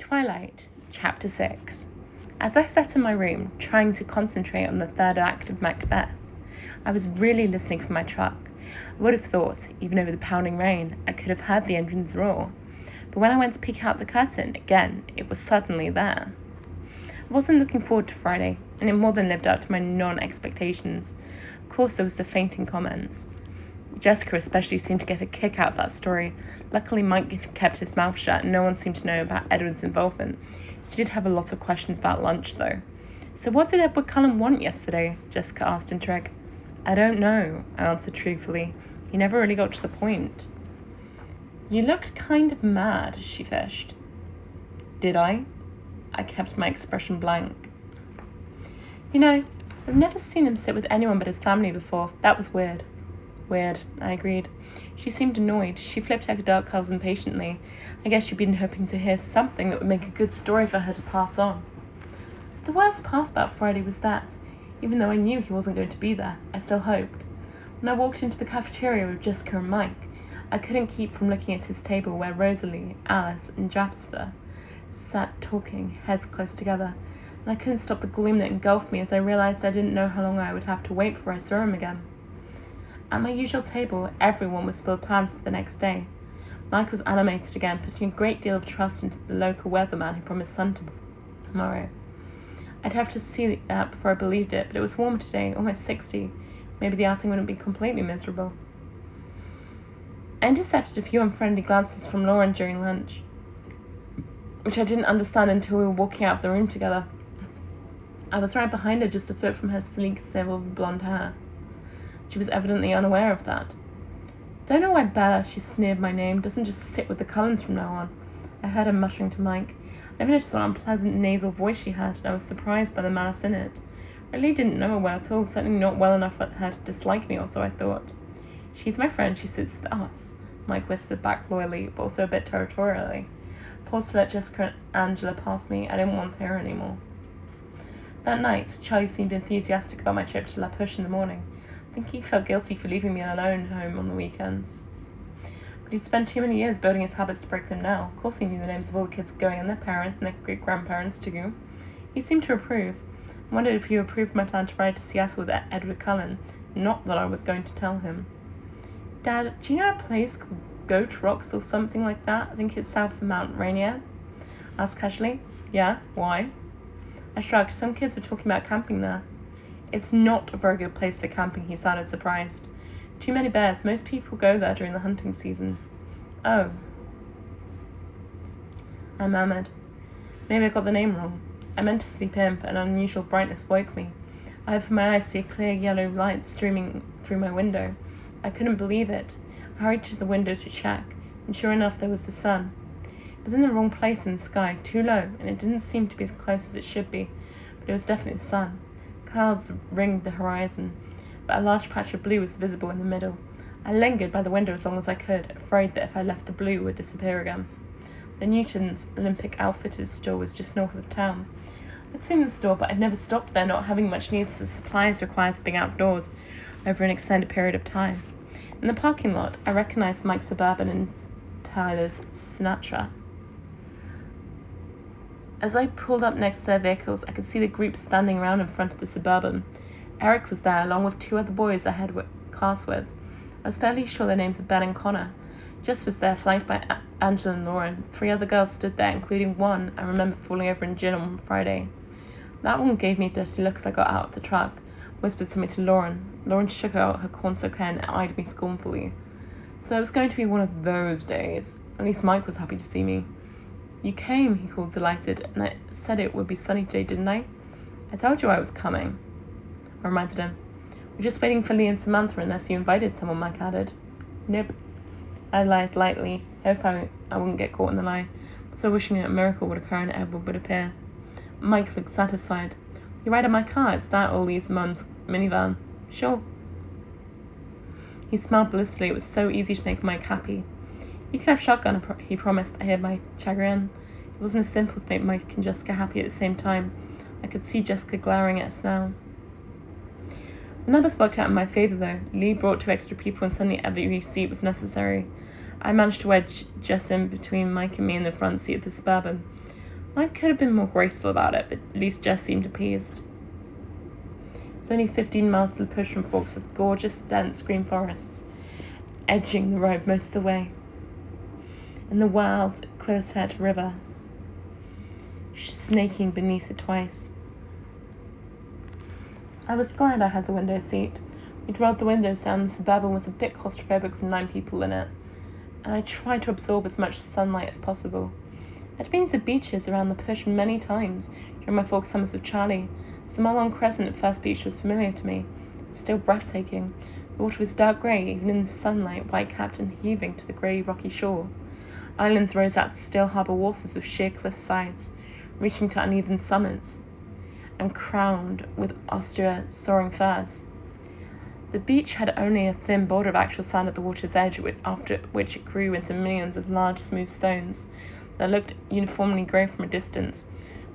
Twilight, Chapter 6. As I sat in my room, trying to concentrate on the third act of Macbeth, I was really listening for my truck. I would have thought, even over the pounding rain, I could have heard the engines roar. But when I went to peek out the curtain again, it was suddenly there. I wasn't looking forward to Friday, and it more than lived up to my non-expectations. Of course, there was the fainting comments. Jessica especially seemed to get a kick out of that story. Luckily, Mike kept his mouth shut and no one seemed to know about Edward's involvement. She did have a lot of questions about lunch, though. "So what did Edward Cullen want yesterday?" Jessica asked intrigued. "I don't know," I answered truthfully. "He never really got to the point." "You looked kind of mad," she fished. "Did I?" I kept my expression blank. "You know, I've never seen him sit with anyone but his family before. That was weird." "Weird," I agreed. She seemed annoyed. She flipped her dark curls impatiently. I guess she'd been hoping to hear something that would make a good story for her to pass on. The worst part about Friday was that, even though I knew he wasn't going to be there, I still hoped. When I walked into the cafeteria with Jessica and Mike, I couldn't keep from looking at his table where Rosalie, Alice, and Jasper sat talking, heads close together, and I couldn't stop the gloom that engulfed me as I realized I didn't know how long I would have to wait before I saw him again. At my usual table, everyone was full of plans for the next day. Mike was animated again, putting a great deal of trust into the local weatherman who promised sun tomorrow. I'd have to see that before I believed it, but it was warmer today, almost 60. Maybe the outing wouldn't be completely miserable. I intercepted a few unfriendly glances from Lauren during lunch, which I didn't understand until we were walking out of the room together. I was right behind her, just a foot from her sleek, silver blonde hair. She was evidently unaware of that. "Don't know why Bella," she sneered my name, "doesn't just sit with the Cullens from now on." I heard her muttering to Mike. I noticed what unpleasant nasal voice she had, and I was surprised by the malice in it. I really didn't know her well at all, certainly not well enough for her to dislike me, or so I thought. "She's my friend, she sits with us," Mike whispered back loyally, but also a bit territorially. I paused to let Jessica and Angela pass me. I didn't want to hear her anymore. That night, Charlie seemed enthusiastic about my trip to La Push in the morning. I think he felt guilty for leaving me alone home on the weekends. But he'd spent too many years building his habits to break them now. Of course he knew the names of all the kids going and their parents and their great-grandparents too. He seemed to approve. I wondered if he approved my plan to ride to Seattle with Edward Cullen. Not that I was going to tell him. "Dad, do you know a place called Goat Rocks or something like that? I think it's south of Mount Rainier?" I asked casually. "Yeah, why?" I shrugged. Some kids were talking about camping there. "It's not a very good place for camping," he sounded surprised. "Too many bears. Most people go there during the hunting season." "Oh," I murmured. "Maybe I got the name wrong." I meant to sleep in, but an unusual brightness woke me. I opened my eyes to see a clear yellow light streaming through my window. I couldn't believe it. I hurried to the window to check, and sure enough there was the sun. It was in the wrong place in the sky, too low, and it didn't seem to be as close as it should be, but it was definitely the sun. Clouds ringed the horizon, but a large patch of blue was visible in the middle. I lingered by the window as long as I could, afraid that if I left the blue it would disappear again. The Newton's Olympic Outfitters store was just north of town. I'd seen the store, but I'd never stopped there, not having much need for the supplies required for being outdoors over an extended period of time. In the parking lot, I recognized Mike's Suburban and Tyler's Sinatra. As I pulled up next to their vehicles, I could see the group standing around in front of the Suburban. Eric was there, along with two other boys I had cars with. I was fairly sure their names were Ben and Connor. Jess was there, flanked by Angela and Lauren. 3 other girls stood there, including one I remember falling over in gin on Friday. That one gave me a dirty look as I got out of the truck, whispered something to Lauren. Lauren shook out her cornsock hair and eyed me scornfully. So it was going to be one of those days. At least Mike was happy to see me. "You came," he called, delighted, "and I said it would be sunny today, didn't I?" "I told you I was coming," I reminded him. "We're just waiting for Lee and Samantha unless you invited someone," Mike added. "Nope." I lied lightly, hoping I wouldn't get caught in the lie, so wishing a miracle would occur and Edward would appear. Mike looked satisfied. "You ride in my car? It's that or Lee's mum's minivan?" "Sure." He smiled blissfully. It was so easy to make Mike happy. "You can have shotgun," he promised. I hid my chagrin. It wasn't as simple to make Mike and Jessica happy at the same time. I could see Jessica glowering at us now. The numbers worked out in my favour, though. Lee brought 2 extra people, and suddenly every seat was necessary. I managed to wedge Jess in between Mike and me in the front seat of the Suburban. I could have been more graceful about it, but at least Jess seemed appeased. It's only 15 miles to the push from Forks, with gorgeous, dense green forests edging the road most of the way, and the wild Quillet River snaking beneath it twice. I was glad I had the window seat. We'd rolled the windows down, and the Suburban was a bit claustrophobic with 9 people in it, and I tried to absorb as much sunlight as possible. I'd been to beaches around the push many times during my folk summers with Charlie, so the Mulholland Crescent at First Beach was familiar to me. Still breathtaking. The water was dark grey, even in the sunlight, white-capped and heaving to the grey rocky shore. Islands rose out of the still harbour waters with sheer cliff sides, reaching to uneven summits, and crowned with austere, soaring firs. The beach had only a thin border of actual sand at the water's edge, after which it grew into millions of large, smooth stones that looked uniformly grey from a distance,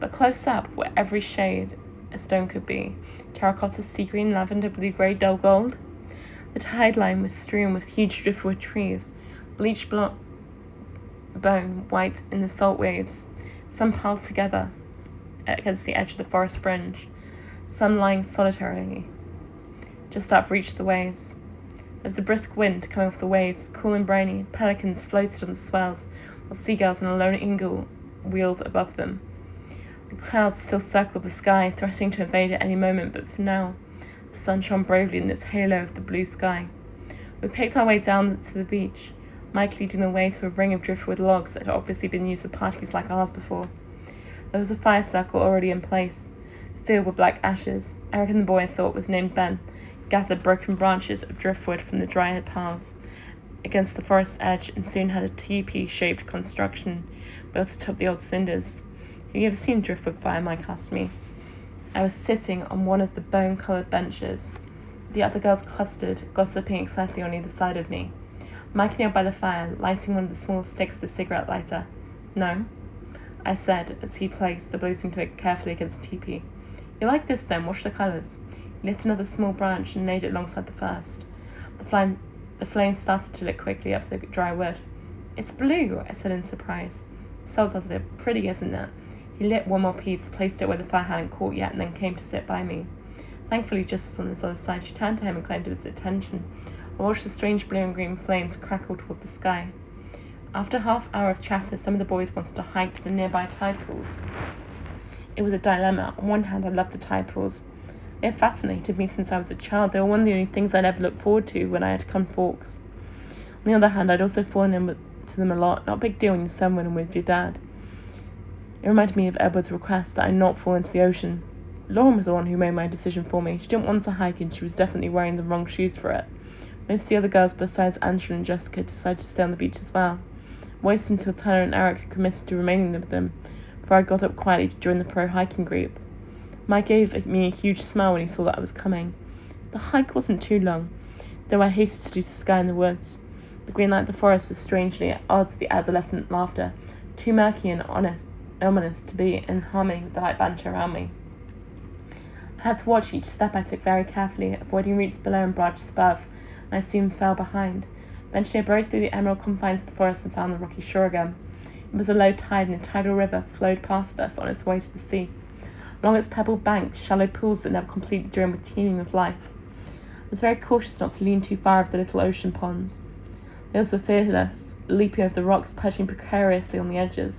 but close up were every shade a stone could be: terracotta, sea green, lavender, blue-grey, dull gold. The tide line was strewn with huge driftwood trees, bleached bone white in the salt waves, some piled together against the edge of the forest fringe, some lying solitarily just out of reach of the waves. There was a brisk wind coming off the waves, cool and briny. Pelicans floated on the swells, while seagulls and a lone eagle wheeled above them. The clouds still circled the sky, threatening to invade at any moment, but for now the sun shone bravely in its halo of the blue sky. We picked our way down to the beach, Mike leading the way to a ring of driftwood logs that had obviously been used for parties like ours before. There was a fire circle already in place, filled with black ashes. Eric and the boy I thought was named Ben gathered broken branches of driftwood from the dry piles against the forest edge, and soon had a teepee-shaped construction built atop the old cinders. Have you ever seen driftwood fire? Mike asked me. I was sitting on one of the bone-coloured benches. The other girls clustered, gossiping excitedly on either side of me. Mike knelt by the fire, lighting one of the small sticks of the cigarette lighter. No, I said, as he placed the blazing twig carefully against the teepee. You like this then? Watch the colours. He lit another small branch and laid it alongside the first. The flame started to lick quickly up the dry wood. It's blue, I said in surprise. So does it. Pretty, isn't it? He lit one more piece, placed it where the fire hadn't caught yet, and then came to sit by me. Thankfully, Jess was on this other side. She turned to him and claimed his attention. I watched the strange blue and green flames crackle toward the sky. After a half-hour of chatter, some of the boys wanted to hike to the nearby tide pools. It was a dilemma. On one hand, I loved the tide pools. They had fascinated me since I was a child. They were one of the only things I'd ever looked forward to when I had to come to Forks. On the other hand, I'd also fallen into them a lot. Not a big deal when you're 7 and with your dad. It reminded me of Edward's request that I not fall into the ocean. Lauren was the one who made my decision for me. She didn't want to hike, and she was definitely wearing the wrong shoes for it. Most of the other girls, besides Angela and Jessica, decided to stay on the beach as well. I waited until Tyler and Eric had committed to remaining with them, before I got up quietly to join the pro-hiking group. Mike gave me a huge smile when he saw that I was coming. The hike wasn't too long, though I hated to lose the sky in the woods. The green light of the forest was strangely at odds with the adolescent laughter, too murky and ominous to be in harmony with the light banter around me. I had to watch each step I took very carefully, avoiding roots below and branches above, and I soon fell behind. Eventually I broke through the emerald confines of the forest and found the rocky shore again. It was a low tide, and a tidal river flowed past us on its way to the sea. Along its pebbled banks, shallow pools that never completely drained were teeming with life. I was very cautious not to lean too far over the little ocean ponds. The others were fearless, leaping over the rocks, perching precariously on the edges.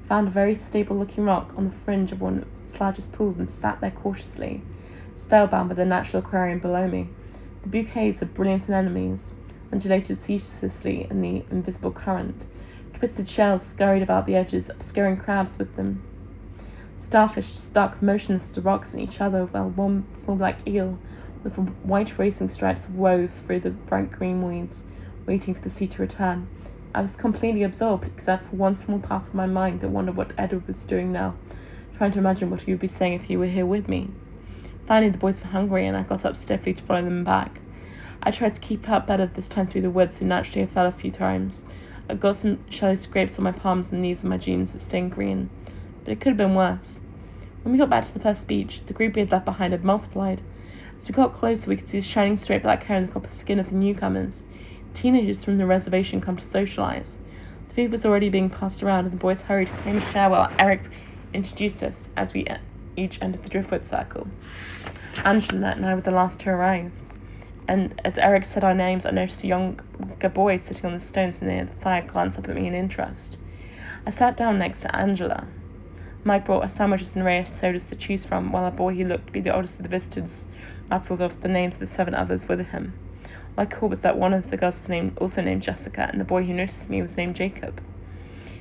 I found a very stable-looking rock on the fringe of one of its largest pools and sat there cautiously, spellbound by the natural aquarium below me. The bouquets of brilliant anemones undulated ceaselessly in the invisible current. Twisted shells scurried about the edges, obscuring crabs with them. Starfish stuck motionless to rocks and each other, while one small black eel with white racing stripes wove through the bright green weeds, waiting for the sea to return. I was completely absorbed, except for one small part of my mind that wondered what Edward was doing now, trying to imagine what he would be saying if he were here with me. Finally, the boys were hungry, and I got up stiffly to follow them back. I tried to keep up better this time through the woods, so naturally I fell a few times. I got some shallow scrapes on my palms, and the knees of my jeans were stained green. But it could have been worse. When we got back to the first beach, the group we had left behind had multiplied. As we got closer, we could see the shining straight black hair and the copper skin of the newcomers. Teenagers from the reservation come to socialize. The food was already being passed around, and the boys hurried to claim a share while Eric introduced us as we each entered the driftwood circle. Angela and I were the last to arrive, and as Eric said our names, I noticed a younger boy sitting on the stones near the fire glance up at me in interest. I sat down next to Angela. Mike brought us sandwiches and an array of sodas to choose from, while a boy who looked to be the oldest of the visitors rattled off the names of the 7 others with him. All I caught was that one of the girls was also named Jessica, and the boy who noticed me was named Jacob.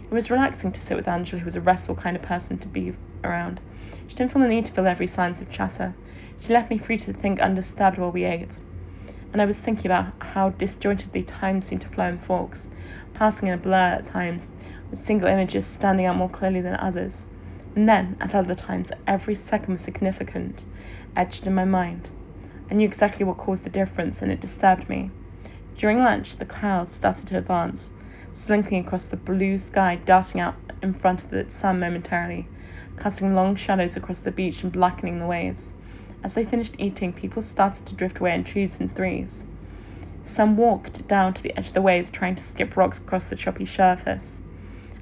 It was relaxing to sit with Angela, who was a restful kind of person to be around. She didn't feel the need to fill every silence with chatter. She left me free to think undisturbed while we ate. And I was thinking about how disjointedly time seemed to flow in forks, passing in a blur at times, with single images standing out more clearly than others. And then, at other times, every second was significant, etched in my mind. I knew exactly what caused the difference, and it disturbed me. During lunch, the clouds started to advance, slinking across the blue sky, darting out in front of the sun momentarily, casting long shadows across the beach and blackening the waves. As they finished eating, people started to drift away in twos and threes. Some walked down to the edge of the waves, trying to skip rocks across the choppy surface.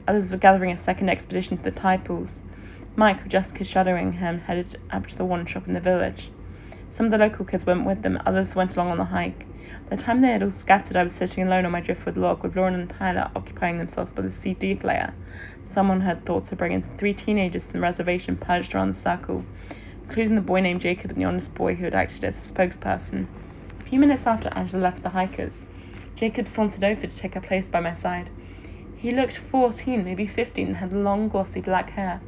Others were gathering a second expedition to the tide pools. Mike, with Jessica shadowing him, headed up to the one shop in the village. Some of the local kids went with them, others went along on the hike. By the time they had all scattered, I was sitting alone on my driftwood log, with Lauren and Tyler occupying themselves by the CD player. Someone had thoughts of bringing 3 teenagers from the reservation perched around the circle, including the boy named Jacob and the honest boy who had acted as a spokesperson. A few minutes after Angela left the hikers, Jacob sauntered over to take a place by my side. He looked 14, maybe 15, and had long, glossy black hair,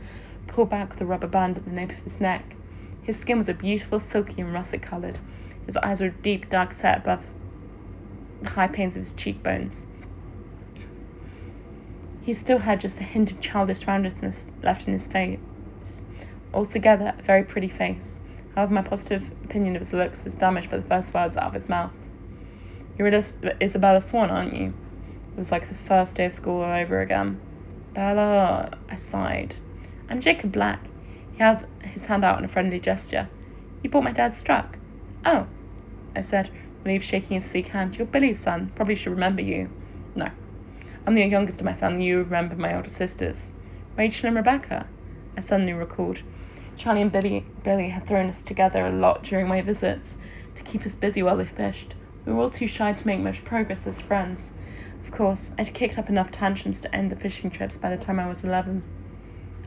pulled back with a rubber band at the nape of his neck. His skin was a beautiful, silky and russet-coloured. His eyes were deep, dark set above the high panes of his cheekbones. He still had just a hint of childish roundness left in his face. Altogether, a very pretty face. However, my positive opinion of his looks was damaged by the first words out of his mouth. "You're Isabella Swan, aren't you?" It was like the first day of school all over again. "Bella," I sighed. "I'm Jacob Black." He has his hand out in a friendly gesture. "You bought my dad's truck." "Oh," I said, relieved, shaking his sleek hand. "You're Billy's son. Probably should remember you." "No. I'm the youngest of my family. You remember my older sisters." "Rachel and Rebecca," I suddenly recalled. Charlie and Billy had thrown us together a lot during my visits to keep us busy while they fished. We were all too shy to make much progress as friends. Of course, I'd kicked up enough tantrums to end the fishing trips by the time I was 11.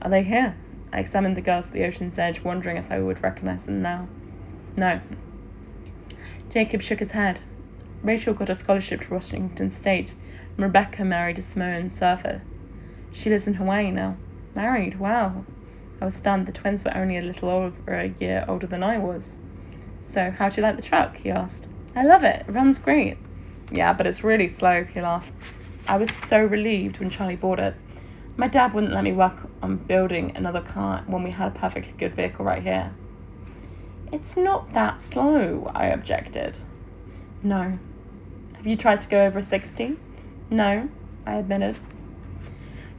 "Are they here?" I examined the girls at the ocean's edge, wondering if I would recognize them now. "No." Jacob shook his head. "Rachel got a scholarship to Washington State, and Rebecca married a Samoan surfer. She lives in Hawaii now." "Married? Wow." I was stunned. The twins were only a little over a year older than I was. "So, how do you like the truck?" he asked. "I love it. It runs great." "Yeah, but it's really slow," he laughed. I was so relieved when Charlie bought it. My dad wouldn't let me work on building another car when we had a perfectly good vehicle right here. "It's not that slow," I objected. "No." "Have you tried to go over a 60? "No," I admitted.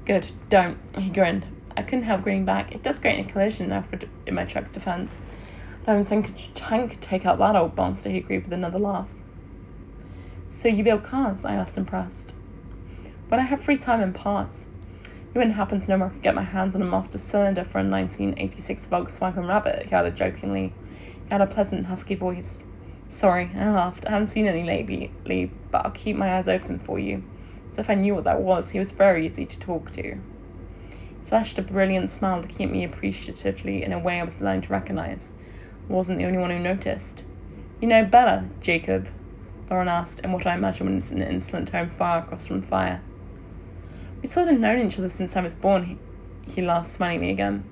"Good, don't," he grinned. I couldn't help grinning back. It does great in a collision, offered in my truck's defense. "I don't think a tank could take out that old monster," he agreed with another laugh. "So you build cars?" I asked, impressed. "When I have free time and parts. It wouldn't happen to know where I could get my hands on a master cylinder for a 1986 Volkswagen Rabbit," he added jokingly. He had a pleasant, husky voice. "Sorry," I laughed. "I haven't seen any lately, but I'll keep my eyes open for you." As if I knew what that was. He was very easy to talk to. He flashed a brilliant smile looking at me appreciatively in a way I was learning to recognize. I wasn't the only one who noticed. "You know Bella, Jacob?" Lauren asked, in what I imagine was an insolent tone far across from the fire. "We sort of known each other since I was born," he laughed, smiling at me again.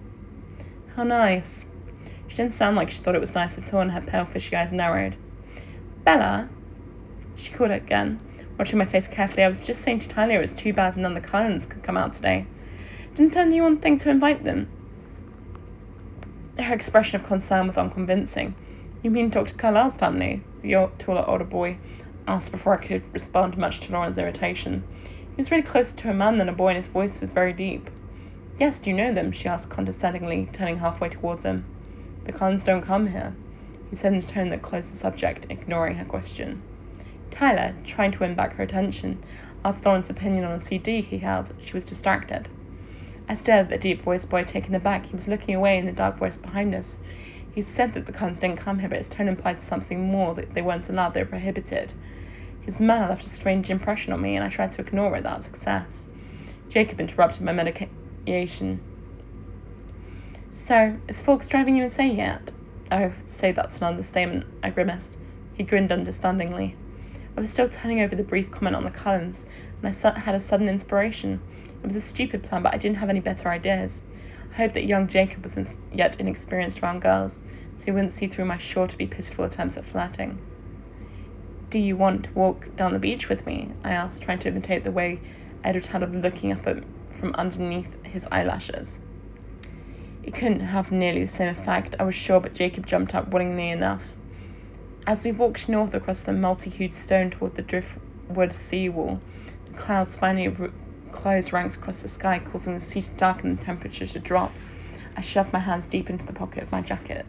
"How nice." She didn't sound like she thought it was nice at all, and her pale, fishy eyes narrowed. "Bella?" She called it again, watching my face carefully. "I was just saying to Tyler it was too bad none of the Cullens could come out today. Didn't anyone think to invite them?" Her expression of concern was unconvincing. "You mean Dr. Carlisle's family?" the taller, older boy asked before I could respond much to Lauren's irritation. He was really closer to a man than a boy, and his voice was very deep. "Yes, do you know them?" she asked condescendingly, turning halfway towards him. "The Cullens don't come here," he said in a tone that closed the subject, ignoring her question. Tyler, trying to win back her attention, asked Lauren's opinion on a CD he held. She was distracted. I stared at the deep-voiced boy, taken aback. He was looking away in the dark voice behind us. He said that the Cullens didn't come here, but his tone implied something more, that they weren't allowed, they were prohibited. His manner left a strange impression on me, and I tried to ignore it without success. Jacob interrupted my medication. "So, is Fawkes driving you insane yet?" "Oh, say that's an understatement," I grimaced. He grinned understandingly. I was still turning over the brief comment on the Cullens, and I had a sudden inspiration. It was a stupid plan, but I didn't have any better ideas. I hoped that young Jacob was yet inexperienced around girls, so he wouldn't see through my sure-to-be pitiful attempts at flirting. "Do you want to walk down the beach with me?" I asked, trying to imitate the way Edward had of looking up at from underneath his eyelashes. It couldn't have nearly the same effect, I was sure, but Jacob jumped up willingly enough. As we walked north across the multi-hued stone toward the driftwood sea-wall, the clouds finally closed ranks across the sky, causing the sea to darken and the temperature to drop. I shoved my hands deep into the pocket of my jacket.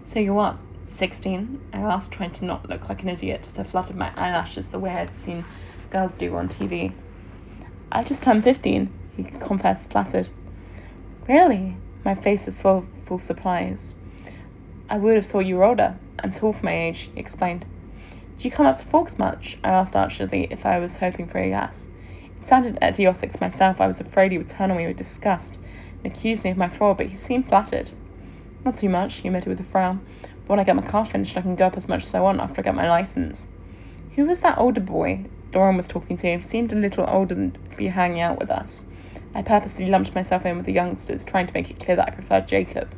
"So you're what, 16? I asked, trying to not look like an idiot as I fluttered my eyelashes the way I had seen girls do on TV. "I just turned 15, he confessed, flattered. "Really?" My face was full of surprise. "I would have thought you were older. I'm tall for my age," he explained. "Do you come up to Fawkes much?" I asked archly, if I was hoping for a yes. It sounded idiotic to myself. I was afraid he would turn on me with disgust and accuse me of my fraud, but he seemed flattered. "Not too much," he admitted with a frown. "But when I get my car finished, I can go up as much as I want after I get my license." Who was that older boy Lauren was talking to? He seemed a little older than to be hanging out with us. I purposely lumped myself in with the youngsters, trying to make it clear that I preferred Jacob.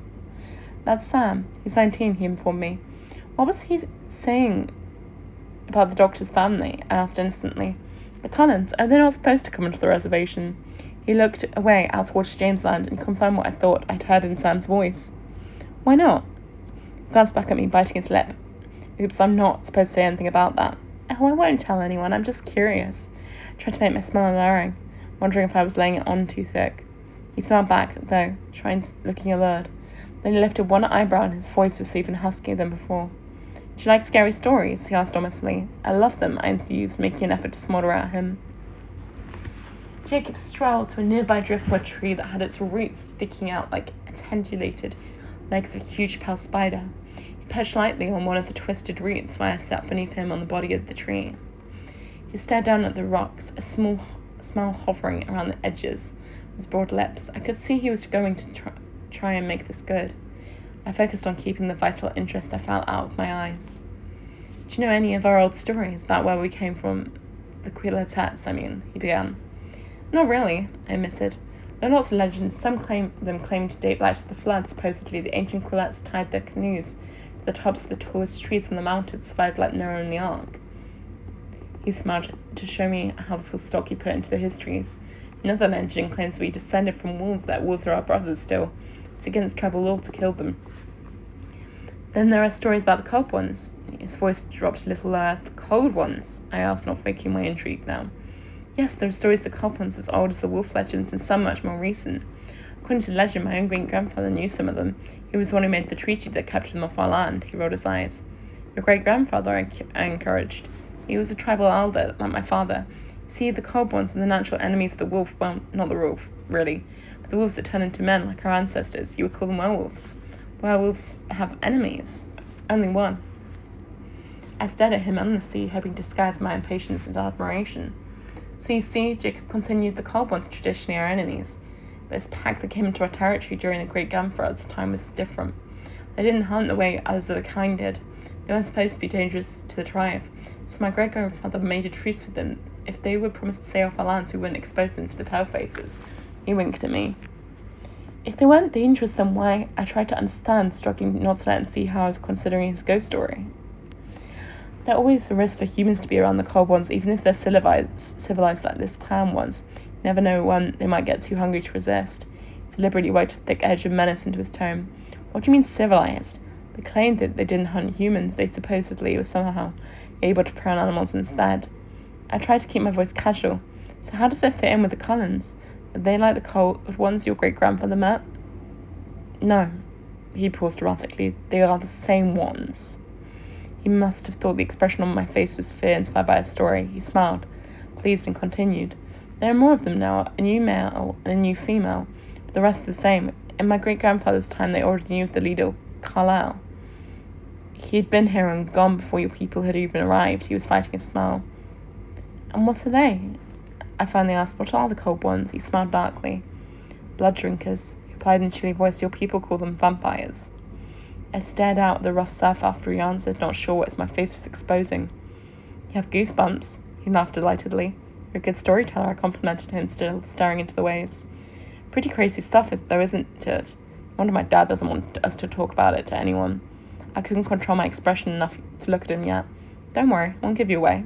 "That's Sam. He's 19, he informed me." "What was he saying about the doctor's family?" I asked innocently. "The Cullens. Oh, they're not supposed to come into the reservation." He looked away out towards Jamesland and confirmed what I thought I'd heard in Sam's voice. "Why not?" He glanced back at me, biting his lip. "Oops, I'm not supposed to say anything about that." "Oh, I won't tell anyone. I'm just curious." I tried to make my smile alluring, wondering if I was laying it on too thick. He smiled back, though, looking allured. Then he lifted one eyebrow and his voice was even huskier than before. "Do you like scary stories?" he asked ominously. "I love them," I enthused, making an effort to smother at him. Jacob strolled to a nearby driftwood tree that had its roots sticking out like attenuated legs of a huge pale spider. He perched lightly on one of the twisted roots while I sat beneath him on the body of the tree. He stared down at the rocks, a smile hovering around the edges of his broad lips. I could see he was going to try and make this good. I focused on keeping the vital interest I felt out of my eyes. "Do you know any of our old stories about where we came from? The Quilletets, I mean," he began. "Not really," I admitted. There are lots of legends. Some claim to date back to the flood. Supposedly, the ancient Quillets tied their canoes to the tops of the tallest trees on the mountain, survived like Noah and the Ark. He smiled to show me how little stock he put into the histories. Another legend claims we descended from wolves, that wolves are our brothers still. It's against tribal law to kill them. Then there are stories about the cold ones. His voice dropped a little lower. "The cold ones?" I asked, not faking my intrigue now. "Yes, there are stories of the cold ones as old as the wolf legends and some much more recent. According to legend, my own great-grandfather knew some of them. He was the one who made the treaty that kept them off our land." He rolled his eyes. "Your great-grandfather," I encouraged. "He was a tribal elder, like my father. See, the cold ones are the natural enemies of the wolf. Well, not the wolf, really, but the wolves that turn into men, like our ancestors. You would call them werewolves." "Werewolves have enemies." "Only one." I stared at him endlessly, hoping to disguise my impatience and admiration. "So you see," Jacob continued, "the cold ones traditionally are enemies. But this pack that came into our territory during the Great Gunflood's time was different. They didn't hunt the way others of the kind did. They weren't supposed to be dangerous to the tribe. So my great-grandfather made a truce with them. If they would promise to stay off our lands, we wouldn't expose them to the palefaces." He winked at me. "If they weren't dangerous, then why?" I tried to understand, struggling not to let him see how I was considering his ghost story. "There's always a risk for humans to be around the cold ones, even if they're civilized like this clan ones. You never know when they might get too hungry to resist." He deliberately worked a thick edge of menace into his tone. "What do you mean civilized? They claimed that they didn't hunt humans. They supposedly were somehow able to prey on animals instead." I tried to keep my voice casual. "So how does it fit in with the Cullens? Are they like the cold ones your great-grandfather met?" "No." He paused dramatically. "They are the same ones." He must have thought the expression on my face was fear inspired by a story. He smiled, pleased, and continued. There are more of them now, a new male and a new female, but the rest are the same. In my great-grandfather's time, they already knew of the leader, Carlyle. He had been here and gone before your people had even arrived. He was fighting a smile. And what are they? I finally asked, what are the cold ones? He smiled darkly. Blood drinkers, he replied in a chilly voice. Your people call them vampires. I stared out at the rough surf after he answered, not sure what my face was exposing. You have goosebumps, he laughed delightedly. You're a good storyteller, I complimented him, still staring into the waves. Pretty crazy stuff, though, isn't it? I wonder my dad doesn't want us to talk about it to anyone. I couldn't control my expression enough to look at him yet. Don't worry, I won't give you away.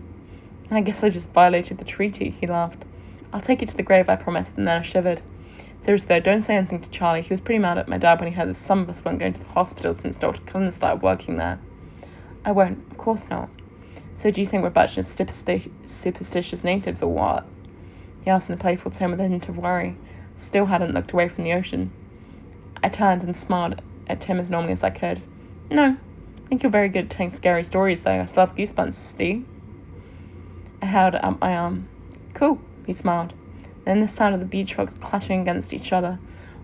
I guess I just violated the treaty, he laughed. I'll take it to the grave, I promised, and then I shivered. Seriously though, don't say anything to Charlie. He was pretty mad at my dad when he heard that some of us weren't going to the hospital since Dr. Cullen started working there. I won't, of course not. So do you think we're a bunch of superstitious natives or what? He asked in a playful tone with a hint of worry. Still hadn't looked away from the ocean. I turned and smiled at him as normally as I could. No, I think you're very good at telling scary stories though. I still have goosebumps, Steve. I held up my arm. Cool, he smiled. Then the sound of the beach rocks clashing against each other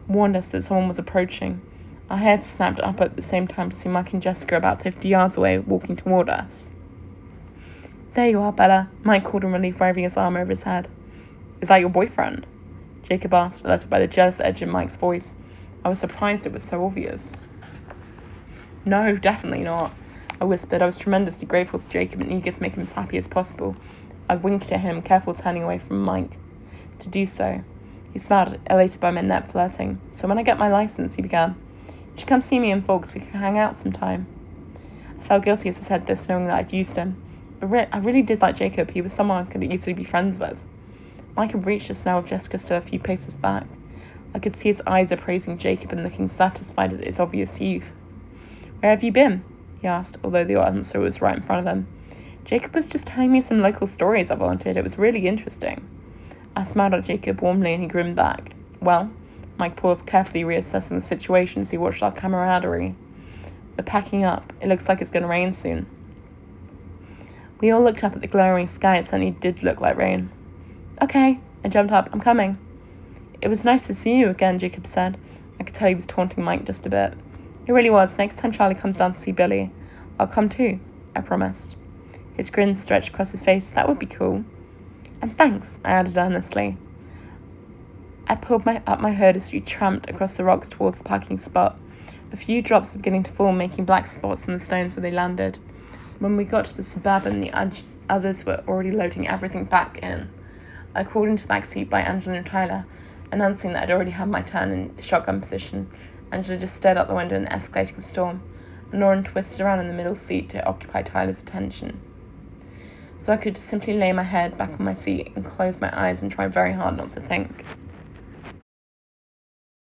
warned us that someone was approaching. Our heads snapped up at the same time to see Mike and Jessica about 50 yards away, walking toward us. There you are, Bella, Mike called in relief, waving his arm over his head. Is that your boyfriend? Jacob asked, alerted by the jealous edge in Mike's voice. I was surprised it was so obvious. No, definitely not, I whispered. I was tremendously grateful to Jacob and eager to make him as happy as possible. I winked at him, careful turning away from Mike. To do so, he smiled, elated by my net flirting. So when I get my license, he began, you should come see me in Folks, we can hang out sometime. I felt guilty as I said this, knowing that I'd used him. But I really did like Jacob. He was someone I could easily be friends with. Mike had reached us now with Jessica still a few paces back. I could see his eyes appraising Jacob and looking satisfied at his obvious youth. Where have you been? He asked, although the answer was right in front of him. Jacob was just telling me some local stories, I volunteered. It was really interesting. I smiled at Jacob warmly and he grinned back. Well, Mike paused, carefully reassessing the situation as he watched our camaraderie. We're packing up. It looks like it's going to rain soon. We all looked up at the glowering sky. It certainly did look like rain. Okay, I jumped up. I'm coming. It was nice to see you again, Jacob said. I could tell he was taunting Mike just a bit. It really was. Next time Charlie comes down to see Billy, I'll come too, I promised. His grin stretched across his face. That would be cool. And thanks, I added earnestly. I pulled up my hood as we tramped across the rocks towards the parking spot. A few drops were beginning to fall, making black spots on the stones where they landed. When we got to the Suburban, the others were already loading everything back in. I crawled into the back seat by Angela and Tyler, announcing that I'd already had my turn in shotgun position. Angela just stared out the window in the escalating storm, and Lauren twisted around in the middle seat to occupy Tyler's attention. So I could just simply lay my head back on my seat and close my eyes and try very hard not to think.